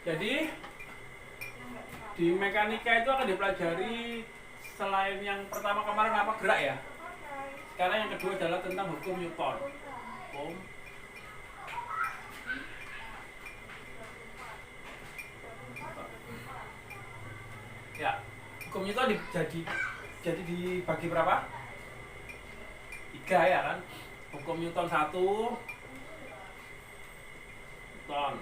Jadi di mekanika itu akan dipelajari selain yang pertama kemarin apa gerak ya. Sekarang yang kedua adalah tentang hukum Newton. Hukum ya, hukum Newton jadi dibagi berapa? 3 ya kan? Hukum Newton 1, Newton.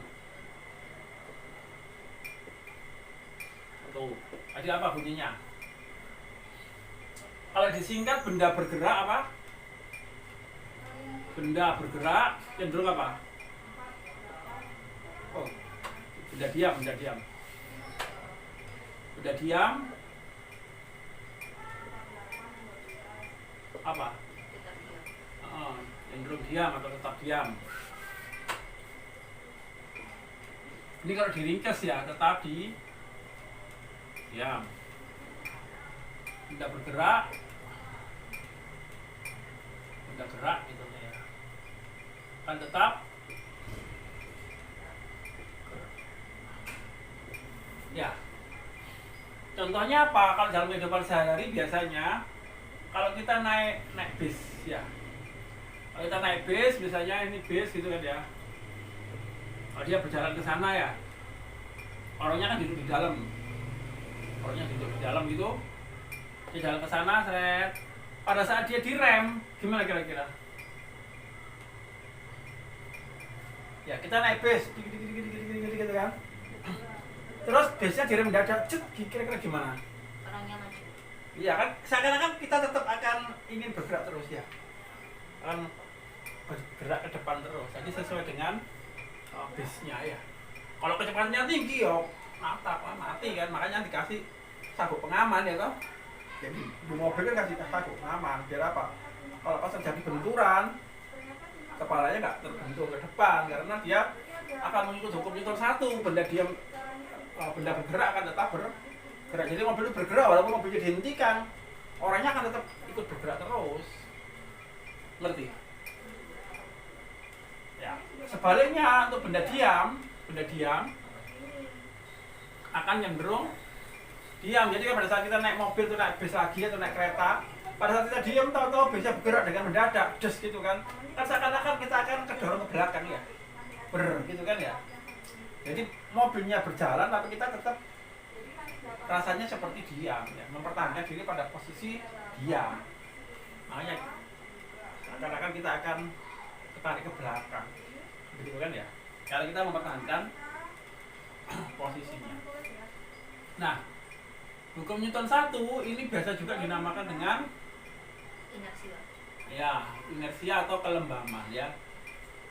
Tuh, tadi apa bunyinya? Kalau disingkat benda bergerak apa? Benda bergerak cenderung apa? Oh, benda diam. Benda diam apa? Cenderung diam atau tetap diam. Ini kalau diringkas ya, tetap diam. Benda bergerak, benda gerak gitu ya, kan tetap ya. Contohnya apa? Kalau dalam kehidupan sehari-hari biasanya kalau kita naik bis ya, kalau kita naik bis misalnya ini bis gitu kan ya, kalau dia berjalan ke sana ya, orangnya kan duduk di dalam, gitu, dia jalan ke sana, seret. Pada saat dia direm, gimana kira-kira? Ya kita naik bis, gitu kan. Terus biasanya direm mendadak, kira-kira gimana? Orangnya maju. Iya kan, seakan-akan kita tetap akan ingin bergerak terus ya, akan bergerak ke depan terus. Jadi sesuai dengan bisnya ya. Kalau kecepatannya tinggi ya mati kan, makanya dikasih sabuk pengaman ya toh. Jadi di mobil kan kasih sabuk pengaman biar apa? Kalau pas terjadi benturan, kepalanya nggak terbentur ke depan karena dia akan mengikut hukum Newton 1, benda diam, benda bergerak akan tetap bergerak. Jadi mobil itu bergerak walaupun mobilnya dihentikan, orangnya akan tetap ikut bergerak terus. Ngerti? Ya. Sebaliknya untuk benda diam akan cenderung diam. Jadi pada saat kita naik mobil atau naik bis lagi atau naik kereta, pada saat kita diam tahu-tahu bisa bergerak dengan mendadak, gitu kan. Kan seakan-akan kita akan kedorong ke belakang ya. Gitu kan ya. Jadi mobilnya berjalan tapi kita tetap rasanya seperti diam ya, mempertahankan diri pada posisi diam. Makanya seakan-akan kita akan ketarik ke belakang. Begitu kan ya. Kalau kita mempertahankan posisinya. Nah, hukum Newton 1 ini biasa juga dinamakan dengan Inersia. ya, inersia atau kelembaman ya.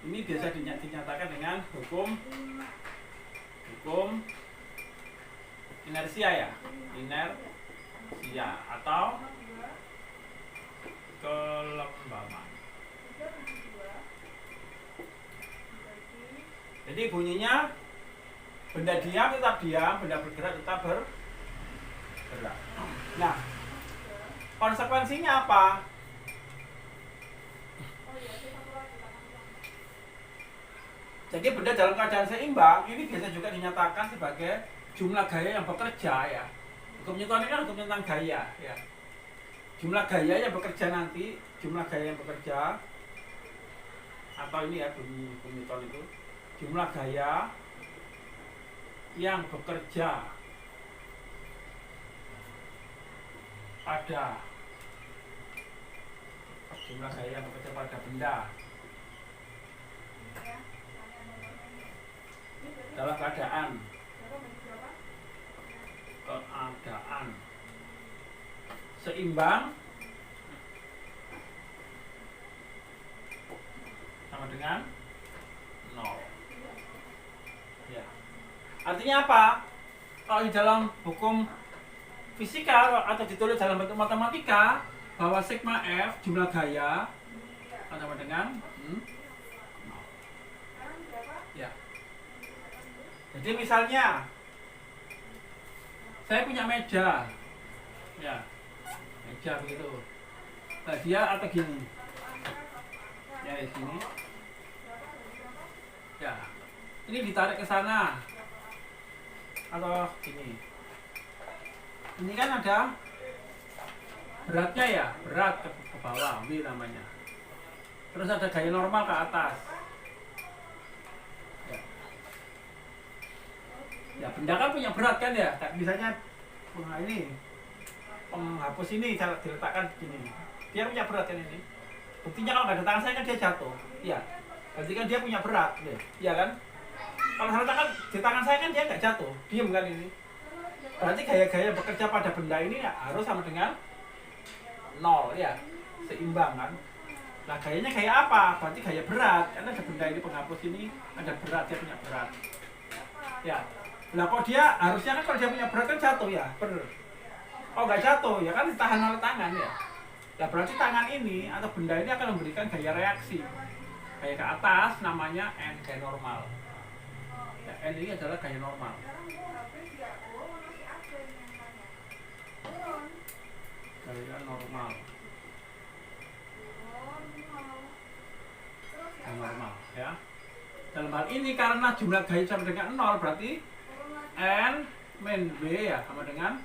Ini biasa dinyatakan dengan hukum inersia ya. Inersia atau kelembaman. Jadi bunyinya benda diam tetap diam, benda bergerak tetap bergerak. Nah, konsekuensinya apa? Jadi benda dalam keadaan seimbang ini biasa juga dinyatakan sebagai jumlah gaya yang bekerja ya. Hukum Newton ini kan hukum tentang gaya ya. Jumlah gaya yang bekerja nanti, jumlah gaya yang bekerja atau ini ya bunyi hukum Newton itu, jumlah gaya yang bekerja pada benda dalam keadaan seimbang sama dengan 0. Ya. Artinya apa? Kalau di dalam hukum fisika atau ditulis dalam bentuk matematika bahwa sigma F jumlah gaya sama dengan 0. Ya. Jadi misalnya saya punya meja, ya, meja begitu. Nah, dia atau gini, ya di sini, ya, ini ditarik ke sana, atau gini. Ini kan ada beratnya ya, berat ke bawah, V namanya. Terus ada gaya normal ke atas. Ya. Ya, benda kan punya berat kan ya. Misalnya ini penghapus ini cara diletakkan begini. Dia punya berat kan ini. Buktinya kalau nggak ada tangan saya kan dia jatuh. Iya. Berarti kan dia punya berat, iya kan? Kalau saya letakkan di tangan saya kan dia nggak jatuh, diem kan ini. Berarti gaya-gaya bekerja pada benda ini ya, harus sama dengan 0 ya, seimbang kan. Nah gayanya gaya apa? Berarti gaya berat, karena ada benda ini penghapus ini ada berat, dia punya berat. Ya, nah kok dia harusnya kan kalau dia punya berat kan jatuh ya, kalau nggak jatuh ya kan ditahan oleh tangan ya. Nah berarti tangan ini atau benda ini akan memberikan gaya reaksi, gaya ke atas namanya N, gaya normal. Ya, N ini adalah gaya normal. Gaya normal. Gaya normal ya. Dalam hal ini karena jumlah gaya sama dengan 0 berarti N min V ya sama dengan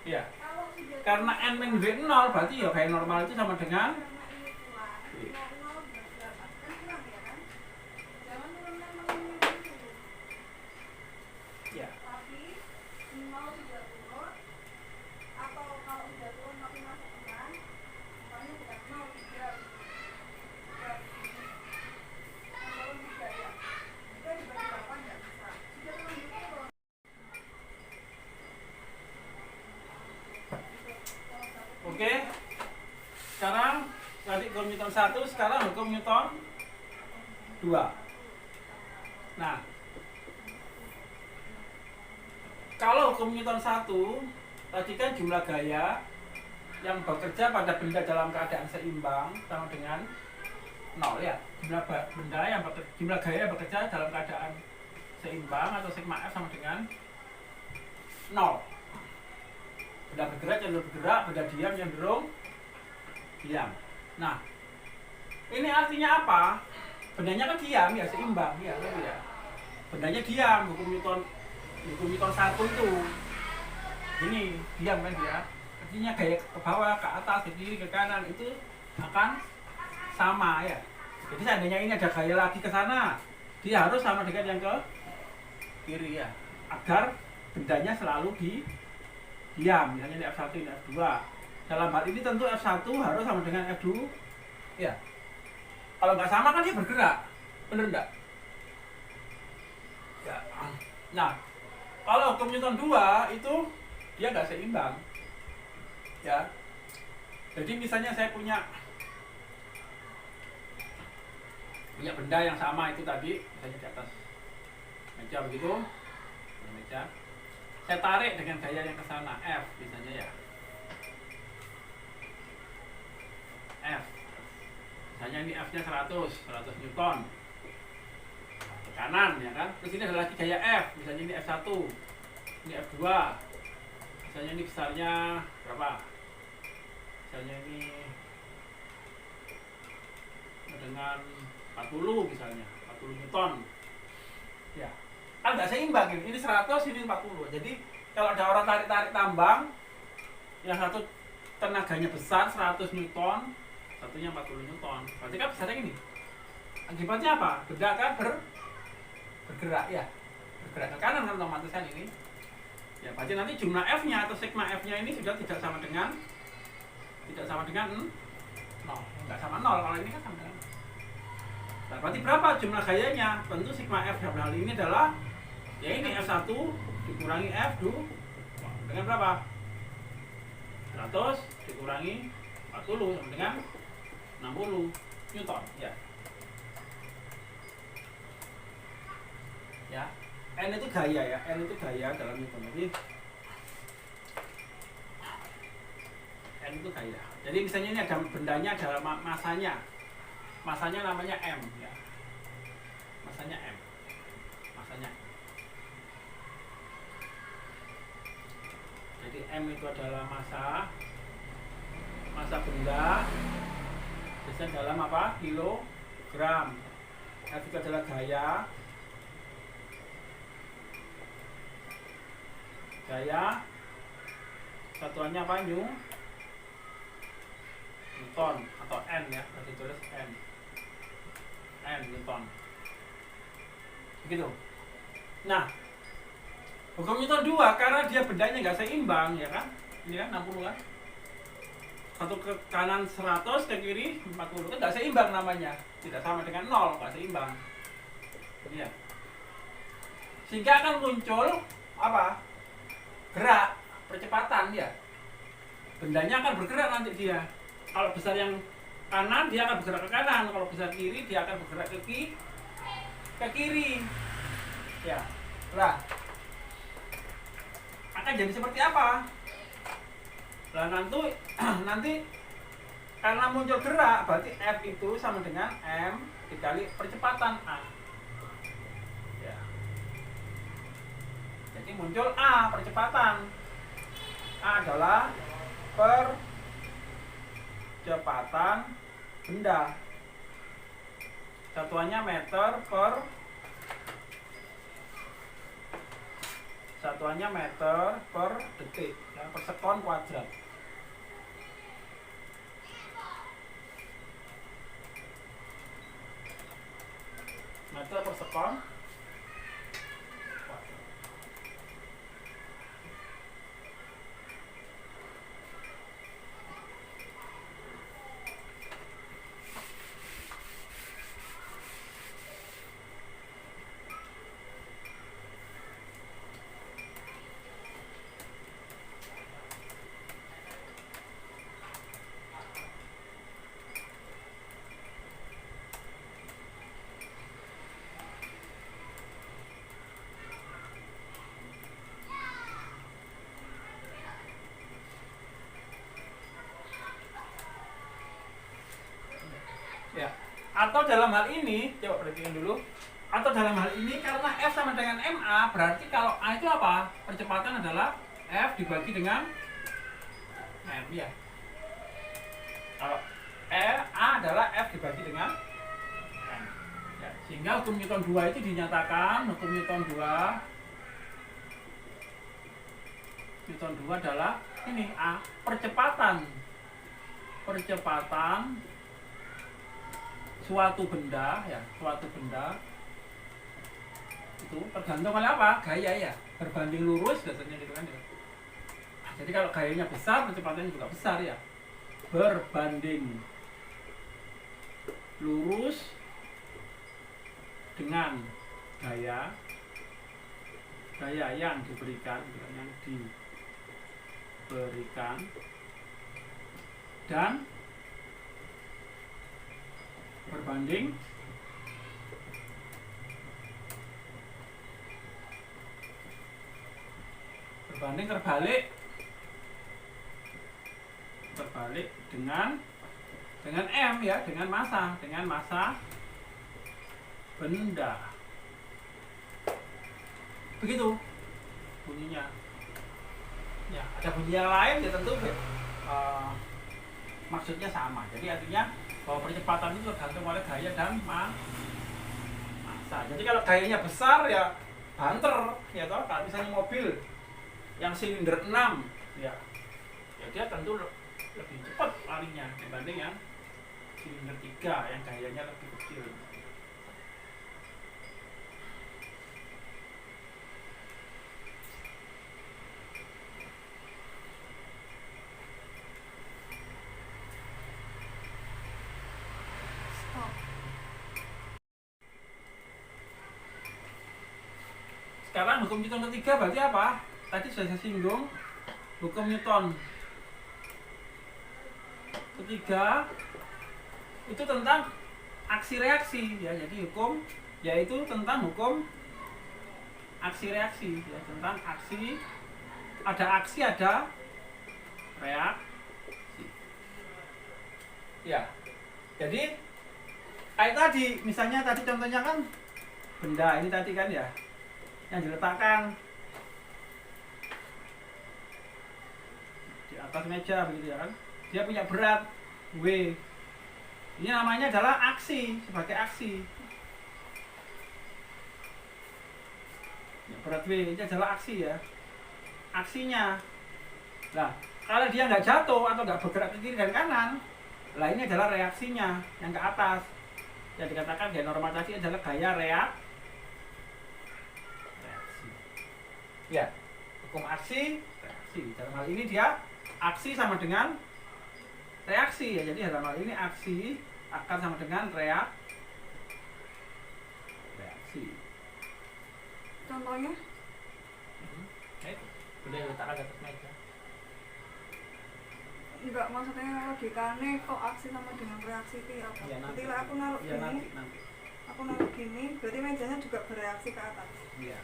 ya. Karena N min V 0 berarti ya gaya normal itu sama dengan V. Ya. Oke. Sekarang tadi hukum Newton 1, sekarang hukum Newton 2. Nah, kalau hukum Newton 1 tadi kan jumlah gaya yang bekerja pada benda dalam keadaan seimbang sama dengan 0 ya. Jumlah gaya yang bekerja dalam keadaan seimbang atau sigma F sama dengan 0. Benda bergerak cenderung bergerak, benda diam cenderung diam. Nah, ini artinya apa? Bendanya kan diam ya, seimbang ya, ya. Bendanya diam, hukum Newton 1 itu. Ini diam kan dia. Artinya gaya ke bawah, ke atas, ke kiri, ke kanan itu akan sama ya. Jadi seandainya ini ada gaya lagi ke sana, dia harus sama dengan yang ke kiri ya. Agar bendanya selalu diam, misalnya ini F1, ini F2. Dalam hal ini tentu F1 harus sama dengan F2 ya. Kalau nggak sama kan dia bergerak, bener nggak? Ya. Nah, kalau hukum Newton 2 itu dia nggak seimbang ya. Jadi misalnya saya punya benda yang sama itu tadi, misalnya di atas meja begitu, meja. Saya tarik dengan gaya yang ke sana, F misalnya ya. F. Misalnya ini F-nya 100 Newton. Ke kanan ya kan. Terus ini ada lagi gaya F, misalnya ini F1. Ini F2. Misalnya ini besarnya berapa? Misalnya ini dengan 40 misalnya, 40 Newton. Ya. Kan nggak seimbang ini 100, ini 40. Jadi kalau ada orang tarik-tarik tambang yang satu tenaganya besar 100 Newton, satunya 40 Newton, berarti kan besarnya ini. Akibatnya apa? Benda kan bergerak ya, bergerak ke kanan kan otomatis kan ini ya. Berarti nanti jumlah F-nya atau sigma F-nya ini sudah tidak sama dengan 0, nggak sama 0. Kalau ini kan sama dengan 0. Nah, berarti berapa jumlah gayanya? Tentu sigma F dalam hal ini adalah ya ini F1 dikurangi F2 dengan berapa? 100 dikurangi 40 sama dengan 60 Newton ya. Ya, N itu gaya ya, N itu gaya dalam Newton. Jadi N itu gaya. Jadi misalnya ini ada bendanya, ada masanya. Masanya namanya M ya. Masanya M. Masanya. Jadi M itu adalah massa benda. Biasanya dalam apa? Kilogram. F itu adalah gaya. Gaya satuannya apa? Newton atau N ya, berarti tulis N Newton begitu. Nah, hukum Newton 2 karena dia bendanya nggak seimbang ya kan, ini kan 60 kan, satu ke kanan 100 ke kiri 40 kan nggak seimbang namanya, tidak sama dengan 0, nggak seimbang ya. Sehingga akan muncul apa? Gerak, percepatan ya. Bendanya akan bergerak nanti dia. Kalau besar yang kanan dia akan bergerak ke kanan, kalau besar kiri dia akan bergerak ke kiri. Ya. Lah. Akan jadi seperti apa? Lah nanti karena muncul gerak berarti F itu sama dengan M dikali percepatan A. Ya. Jadi muncul A, percepatan. A adalah percepatan benda. Satuannya meter per detik, ya, per sekon kuadrat. Meter per sekon kuadrat. Ya. Atau dalam hal ini, coba perhatikan dulu. Atau dalam hal ini karena F sama dengan MA, berarti kalau A itu apa? Percepatan adalah F dibagi dengan M ya. Kalau A adalah F dibagi dengan M. Ya. Sehingga hukum Newton 2 itu dinyatakan, hukum Newton 2 adalah ini A, percepatan suatu benda itu tergantung oleh apa? Gaya ya, berbanding lurus biasanya gitu kan ya. Jadi kalau gayanya besar, percepatannya juga besar ya. Berbanding lurus dengan gaya yang diberikan dan berbanding terbalik dengan M ya, dengan massa benda. Begitu bunyinya. Ya, ada bunyi yang lain ya tentu maksudnya sama. Jadi artinya bahwa percepatan itu tergantung oleh gaya dan massa. Jadi kalau gayanya besar ya banter ya toh, kalau misalnya mobil yang silinder 6 ya dia tentu lebih cepat larinya dibanding yang silinder 3 yang gayanya lebih kecil. Sekarang hukum Newton ketiga berarti apa? Tadi sudah saya singgung. Hukum Newton ketiga itu tentang aksi reaksi ya. Jadi hukum yaitu tentang hukum aksi reaksi ya, tentang aksi, ada reaksi. Ya. Jadi kayak tadi misalnya tadi contohnya kan benda ini tadi kan ya, yang diletakkan di atas meja begitu ya kan, dia punya berat W, ini namanya adalah aksi, sebagai aksi ya, berat W ini adalah aksi ya. aksinya. Nah, kalau dia nggak jatuh atau nggak bergerak ke kiri dan kanan, lah ini adalah reaksinya yang ke atas. Yang dikatakan gaya norma tadi adalah gaya reaksi. Ya, hukum aksi, reaksi. Dalam hal ini dia aksi sama dengan reaksi ya. Jadi dalam hal ini aksi akan sama dengan reaksi. Contohnya? Boleh letakkan di atas meja. Enggak, maksudnya logikanya kok aksi sama dengan reaksi itu apa? Ya, nanti. Berarti lah aku naruh Ya, gini, nanti. aku naruh gini, berarti mejanya juga bereaksi ke atas. Iya.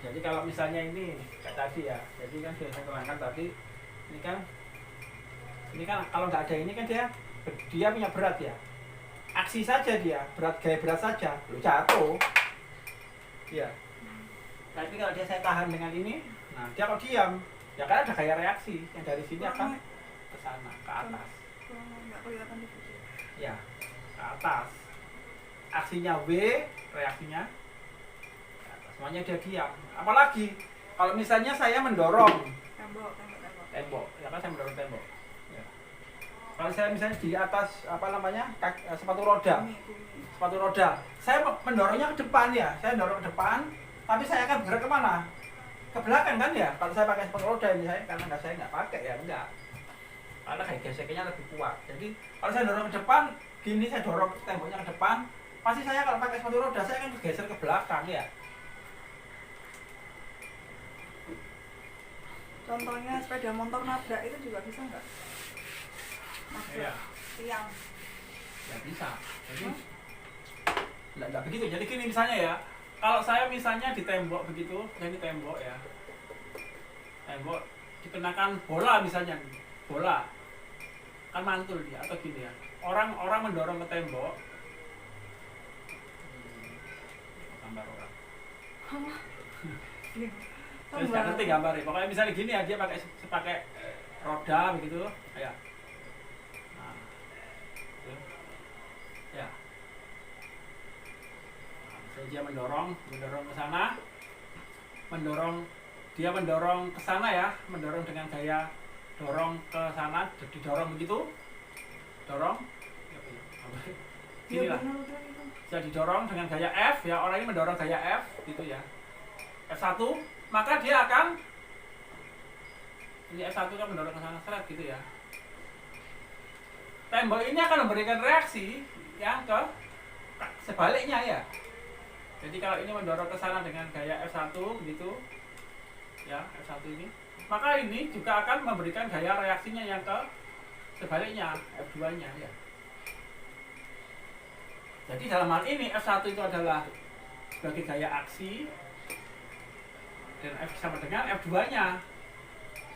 Jadi kalau misalnya ini kayak tadi ya, jadi kan sudah saya terangkan tadi, ini kan kalau nggak ada ini kan dia punya berat ya. Aksi saja dia, gaya berat saja, jatuh. Iya. Tapi kalau saya tahan dengan ini, nah dia kalau diam, ya kan ada gaya reaksi yang dari sini akan ke sana, ke atas. Nggak kelihatan di video. Ya, ke atas. Aksinya W, reaksinya ke atas. Semuanya dia diam. Apalagi kalau misalnya saya mendorong tembok, ya kan saya mendorong tembok. Ya. Kalau saya misalnya di atas sepatu roda, saya mendorongnya ke depan ya, saya mendorong ke depan, tapi saya akan bergerak kemana? Ke belakang kan ya. Kalau saya pakai sepatu roda ini karena saya nggak pakai ya enggak. Karena kayak gesekannya lebih kuat. Jadi kalau saya dorong ke depan, gini saya dorong temboknya ke depan, pasti saya kalau pakai sepatu roda saya akan geser ke belakang ya. Contohnya sepeda motor nabrak itu juga bisa nggak? Nabrak Iya. tiang. Ya bisa. Jadi nggak begitu. Jadi gini misalnya ya, kalau saya misalnya di tembok begitu, ini tembok ya, tembok dikenakan bola misalnya, bola kan mantul dia atau gini ya, orang mendorong ke tembok, gambar orang. Terus nggak ngerti gambar ya. Pokoknya misalnya gini ya, dia pakai roda begitu, ya. Nah, ya. Nah, dia mendorong ke sana, dia mendorong ke sana ya, mendorong dengan gaya dorong ke sana, didorong begitu, dorong, gini lah. Jadi didorong dengan gaya F ya, orang ini mendorong gaya F gitu ya, F1, maka dia akan ini F1 kan mendorong ke sana seret gitu ya. Tembok ini akan memberikan reaksi yang ke sebaliknya ya. Jadi kalau ini mendorong ke sana dengan gaya F1 gitu ya, F1 ini, maka ini juga akan memberikan gaya reaksinya yang ke sebaliknya, F2 nya ya. Jadi dalam hal ini F1 itu adalah sebagai gaya aksi dan F sama dengan F2 nya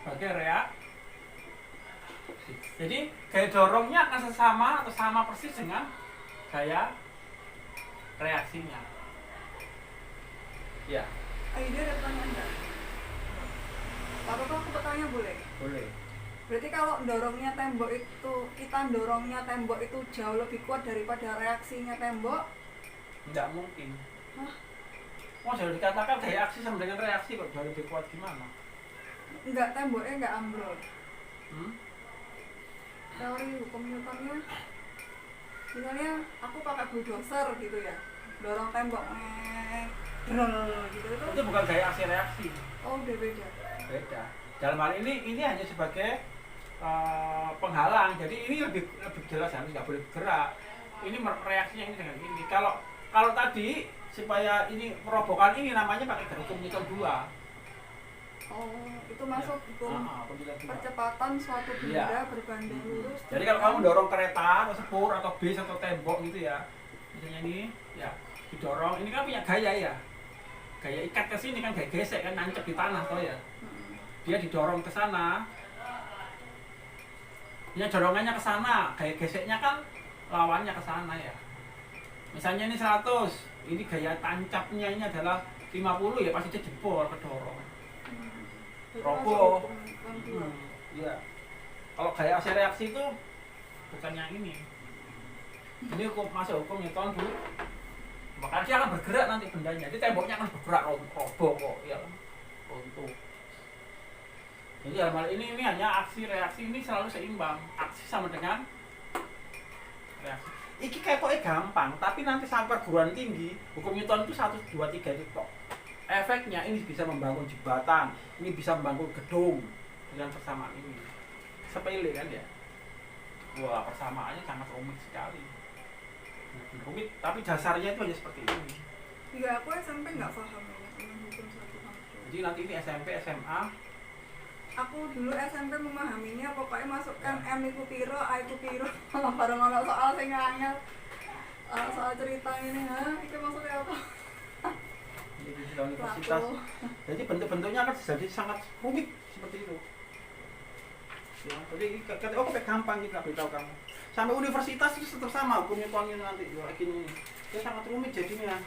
sebagai reaksi. Jadi gaya dorongnya akan sesama atau sama persis dengan gaya reaksinya. Ya. Aida ada pertanyaan nggak? Apa aku bertanya boleh? Boleh. Berarti kalau dorongnya tembok itu, kita dorongnya tembok itu jauh lebih kuat daripada reaksinya tembok? Tidak mungkin. Hah? Oh, sudah dikatakan gaya aksi sama dengan reaksi kok jauh lebih kuat gimana? Enggak, temboknya enggak ambrol. Teori hukum Newtonnya, misalnya aku pakai bulldozer gitu ya, dorong tembok gitu Itu bukan gaya aksi reaksi. Oh, udah beda. Beda. Dalam hal ini hanya sebagai penghalang. Jadi ini lebih jelas, harus nggak boleh bergerak. Ini reaksinya ini dengan ini. Kalau tadi supaya ini merobohkan ini namanya pakai hukum Newton 2. Oh, itu masuk hukum Pemilihan percepatan suatu benda berbanding lurus. Jadi kalau kamu dorong kereta atau sepur atau bis atau tembok gitu ya, misalnya ini ya didorong, ini kan punya gaya ya, gaya ikat ke sini kan, gaya gesek kan, nancep di tanah toh ya. Dia didorong ke sana, ya dorongannya ke sana, gaya geseknya kan lawannya ke sana ya. Misalnya ini 100, ini gaya tancapnya ini adalah 50 ya, pasti dia jebol kedorong. Roboh. Iya. Kalau gaya aksi reaksi itu bukan yang ini. Ini masuk hukum Newton dulu. Makanya dia akan bergerak nanti bendanya. Jadi temboknya akan bergerak roboh kok, ya. runtuh. Jadi dalam hal ini hanya aksi reaksi ini selalu seimbang. Aksi sama dengan reaksi. Iki kayak kok gampang, tapi nanti sampai perguruan tinggi hukum Newton itu 1, 2, 3 itu tok. Efeknya ini bisa membangun jembatan, ini bisa membangun gedung dengan persamaan ini. Sepele kan ya? Wah, persamaannya sangat rumit sekali. Rumit, tapi dasarnya itu hanya seperti ini. Iya, aku SMP nggak paham ya tentang hukum 1/2. Jadi nanti ini SMP, SMA. Aku dulu SMP memahaminya pokoknya masukkan M itu piro, A itu piro. Bareng ono soal sing angel. Soal cerita ini, iki maksudnya apa? Jadi di universitas. Jadi bentuk-bentuknya akan jadi sangat rumit seperti itu. Ya, jadi kayak gampang kita beritahu kamu. Sampai universitas itu tetap sama hukum Newton nanti kayak gini. Itu sangat rumit jadinya.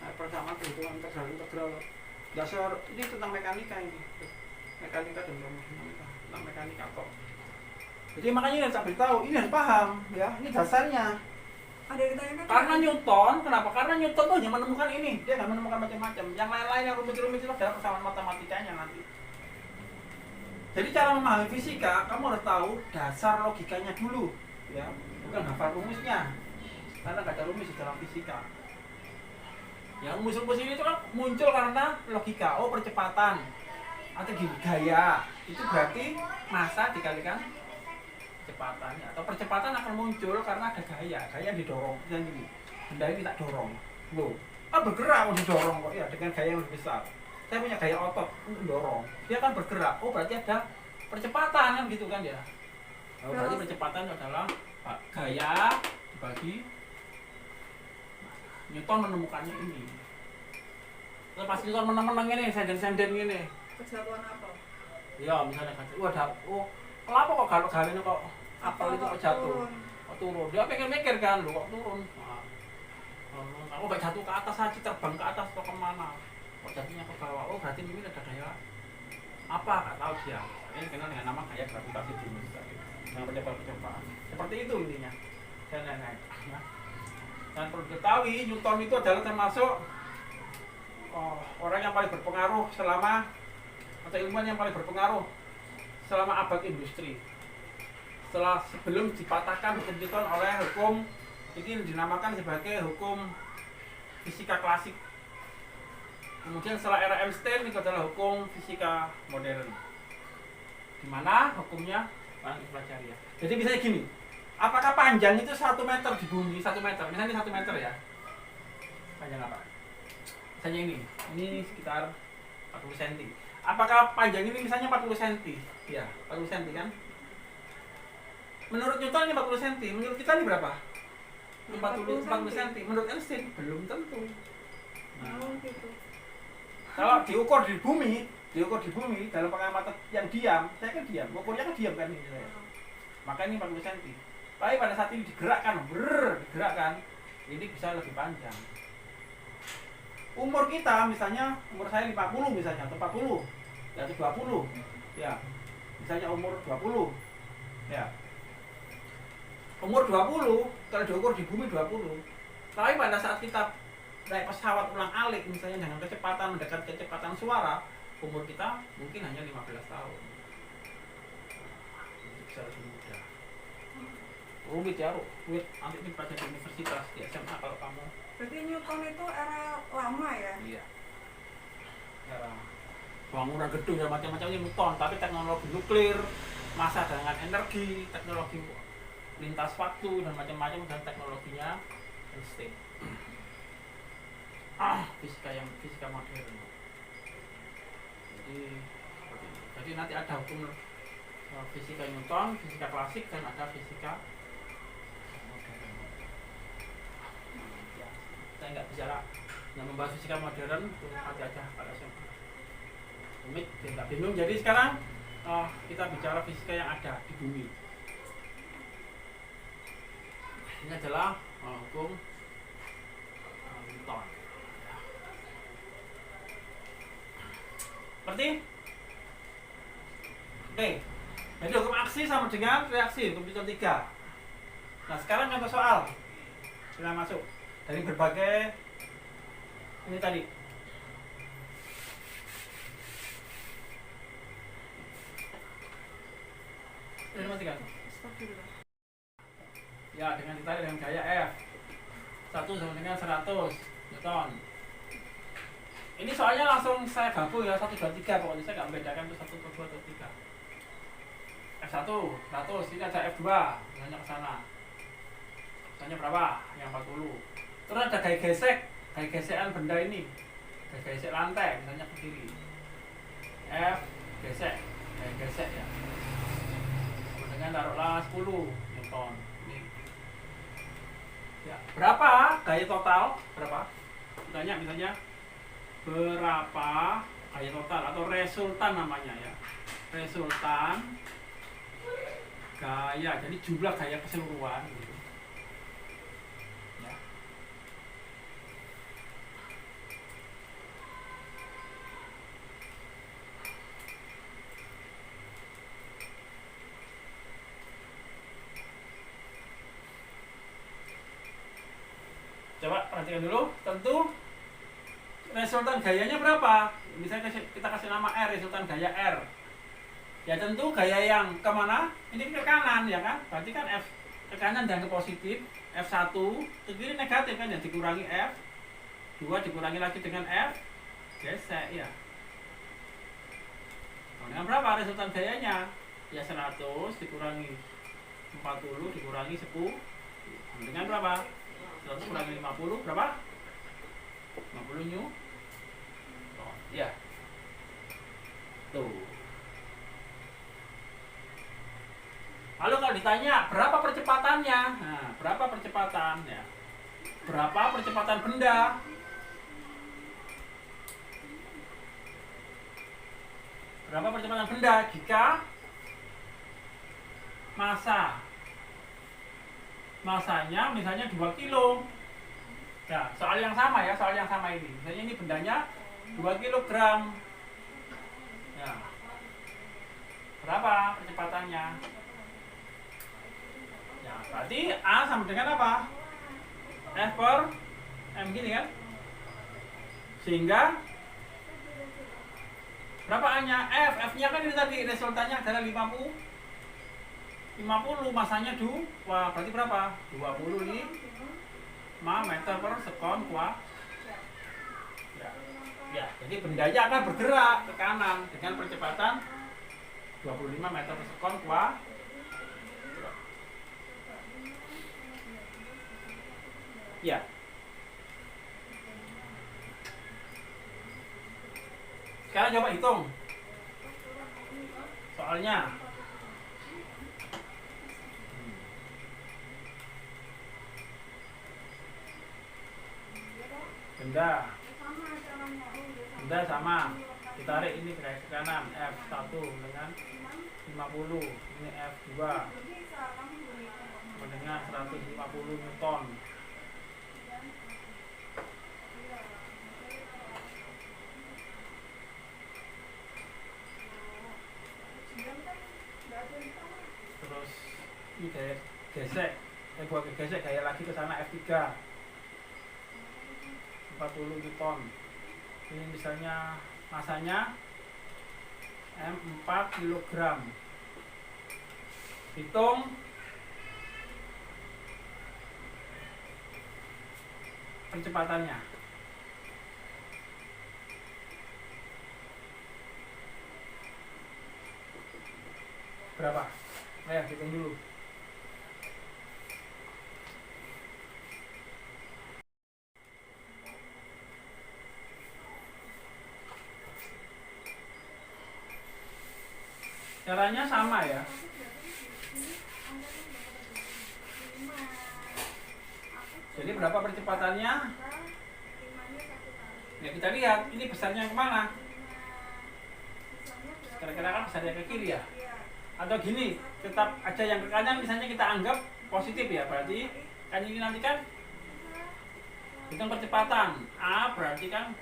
Nah, persamaan perhitungan integral dasar ini tentang mekanika ini. Mekanika dan termodinamika, tentang mekanika kok. Jadi makanya ini harus saya beritahu, ini harus paham ya, ini dasarnya. Ada yang ditanyakan? Karena Newton, kenapa? Karena Newton tuh hanya menemukan ini, dia nggak menemukan macam-macam. Yang lain-lain yang rumit-rumit itu adalah persamaan matematikanya nanti. Jadi cara memahami fisika, kamu harus tahu dasar logikanya dulu, ya, bukan hafal rumusnya. Karena nggak ada rumus di dalam fisika. Yang rumus-rumus ini itu kan muncul karena logika. Oh, percepatan atau gini, gaya itu berarti massa dikalikan kecepatannya, atau percepatan akan muncul karena ada gaya didorong. Dan gini, benda ini tak dorong, loh, bergerak, didorong kok ya dengan gaya yang lebih besar. Saya punya gaya otot untuk dorong, dia akan bergerak. Oh, berarti ada percepatan kan gitu kan ya. Oh, berarti percepatan adalah gaya dibagi. Newton menemukannya ini. Terus pas Newton menang-menang ini, senden-senden ini. Kesatuan apa? Iya, misalnya kan, kenapa kok galuh-galuhnya kok apel itu kok jatuh? Kok turun? Dia mikir-mikir kan, kok turun? Aku gak jatuh ke atas aja, terbang ke atas atau kemana? Kok jatuhnya ke bawah? Oh, berarti ini ada daya apa? Gak tahu dia. Ini kenal dengan nama gaya gravitasi dinamis. Yang percobaan. Seperti itu intinya. Dan perlu diketahui, Newton itu adalah termasuk orang yang paling berpengaruh selama, atau ilmuwan yang paling berpengaruh selama abad industri. Sebelum dipatahkan hukum Newton oleh hukum ini dinamakan sebagai hukum fisika klasik. Kemudian setelah era Einstein itu adalah hukum fisika modern, di mana hukumnya banyak dipelajari ya. Jadi misalnya gini, apakah panjang itu 1 meter di bumi, 1 meter, misalnya 1 meter ya, panjang apa? Misalnya ini sekitar 40 cm. Apakah panjang ini misalnya 40 cm? Ya, 40 cm kan? Menurut Newton ini 40 cm, menurut kita ini berapa? 40 cm. Menurut Einstein belum tentu. Gitu. Kalau diukur di bumi dalam pengamatan yang diam, saya kan diam, ukurnya kan diam kan ini saya. Maka ini 40 cm. Tapi pada saat ini digerakkan, ini bisa lebih panjang. Umur kita misalnya, umur saya 50 misalnya, atau 40, atau 20, ya, misalnya umur 20, ya, umur 20, kalau diukur di bumi 20, tapi pada saat kita naik pesawat ulang-alik misalnya dengan kecepatan mendekat kecepatan suara, umur kita mungkin hanya 15 tahun. Bisa lebih mudah. Rumit ya, rumit. Nanti ini pada di universitas, di SMA kalau kamu. Berarti Newton itu era lama ya? Iya. Era bangunan gedung dan macam-macam ini Newton, tapi teknologi nuklir, massa dengan energi, teknologi lintas waktu dan macam-macam, dan teknologinya Einstein. Fisika modern. Jadi nanti ada hukum fisika Newton, fisika klasik, dan ada fisika modern. Saya nggak bicara yang membahas fisika modern, nanti aja pada SMA. Rumit, tidak bingung. Jadi sekarang kita bicara fisika yang ada di bumi. Ini adalah hukum Newton. Seperti? Oke. Jadi hukum aksi sama dengan reaksi, hukum Newton 3. Nah, sekarang contoh soal. Kita masuk dari berbagai ini tadi. perhatikan. Stop dulu. Ya, dengan ditarik dengan gaya F. 1 sama dengan 100 Newton. Ini soalnya langsung saya gabung ya, 1, 2, 3. Pokoknya saya nggak membedakan itu 1, 2, atau 3. F1, 100. Ini ada F2. Misalnya ke sana. Misalnya berapa? Yang 40. Terus ada gaya gesek. Gaya gesekan benda ini. Gaya gesek lantai. Misalnya ke kiri. F, gesek. Gaya gesek ya. Kemudian taruhlah 10 Newton. Ya, berapa gaya total? Berapa? Tanya misalnya berapa gaya total atau resultan namanya ya. Resultan gaya. Jadi jumlah gaya keseluruhan gitu. Ya. Coba perhatikan dulu, tentu resultan gayanya berapa? Misalnya kita kasih nama R, resultan gaya R. Ya tentu gaya yang kemana? Ini ke kanan ya kan? Berarti kan F ke kanan dan ke positif. F1 ke kiri negatif kan ya, dikurangi F2 dikurangi lagi dengan F gesek ya. Dengan berapa resultan gayanya? Ya 100 dikurangi 40 dikurangi 10 dengan berapa? 100 kurangi 50 berapa? 50 Newton. Ya. Tuh. Lalu kalau ditanya berapa percepatannya? Nah, berapa percepatan ya? Berapa percepatan benda? Berapa percepatan benda jika masanya misalnya 2 kilo. Ya, soal yang sama ya, soal yang sama ini. Misalnya ini bendanya 2 kilogram. Ya. Berapa percepatannya? Ya, berarti A sama dengan apa? F per M gini kan? Sehingga berapa A-nya? F-nya kan ini tadi resultannya adalah 50 masanya wah berarti berapa? 25 meter per sekon kuadrat. Ya, jadi bendanya akan bergerak ke kanan dengan percepatan 25 meter per sekon kuadrat. Ya. Sekarang coba hitung soalnya. Benda sama ditarik ini ke kanan F1 dengan 50 ini F2 dengan 150 Newton. Terus ini gaya gesek buat gesek gaya lagi ke sana F3 40 Newton. Ini misalnya masanya M4 kg. Hitung percepatannya. Berapa? Ayo hitung dulu. Caranya sama ya. Jadi berapa percepatannya? Ya kita lihat ini besarnya kemana? Kira-kira kan besarnya ke kiri ya. Atau gini, tetap aja yang ke kanan misalnya kita anggap positif ya. Berarti kan ini nanti kan hitung percepatan. A berarti kan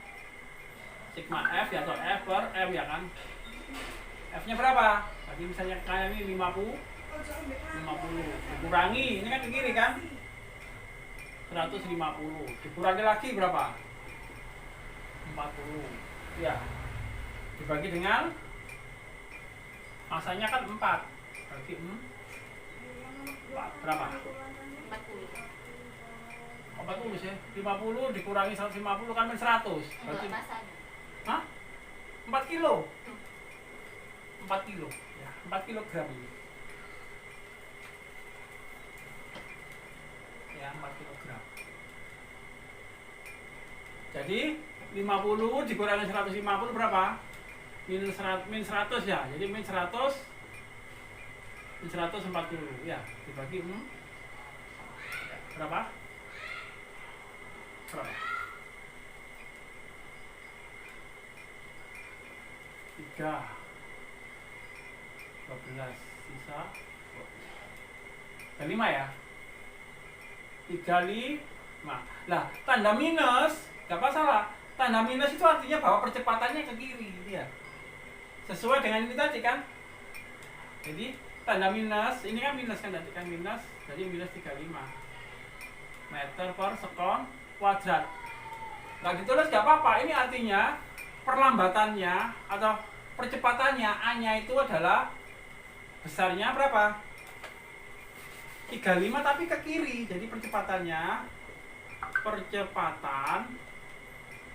sigma F ya, atau F per M ya kan. F-nya berapa? Tadi misalnya kayak ini 50 dikurangi, ini kan ke kiri kan 150 dikurangi lagi berapa? 40 ya, dibagi dengan masanya kan 4 berarti Berapa? 40. 40 ya? 50 dikurangi 150 kan min 100. Berarti Enggak rasanya. hah? 4 kilo? 4 kilo ya, 4 kilogram ini ya, 4 kilogram. Jadi 50 dikurangi 150 berapa? Min 100 ya, jadi min 100 40 ya, dibagi berapa? Berapa? 3 12 sisa 5 ya, 35. Lah tanda minus gak masalah, tanda minus itu artinya bahwa percepatannya ke kiri ya, sesuai dengan ini tadi kan. Jadi tanda minus, ini kan minus kan tadi kan minus, jadi minus 35 meter per sekon kuadrat. Nggak ditulis gak apa-apa, ini artinya perlambatannya atau percepatannya A-nya itu adalah besarnya berapa? 35 tapi ke kiri. Jadi percepatan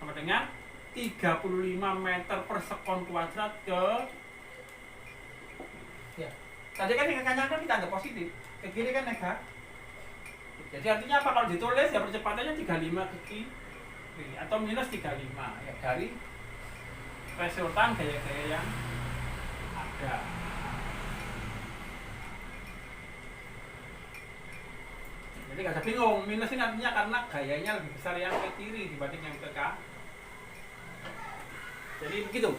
sama dengan 35 meter per sekon kuadrat ke ya. Tadi kan yang kanan kan kita anggap positif, ke kiri kan negatif. Jadi artinya apa kalau ditulis ya percepatannya 35 ke kiri atau minus 35 ya, dari resultan gaya-gaya yang ada. Jadi nggak usah bingung, minus ini artinya karena gayanya lebih besar yang ke kiri dibanding yang ke kanan. Jadi begitu.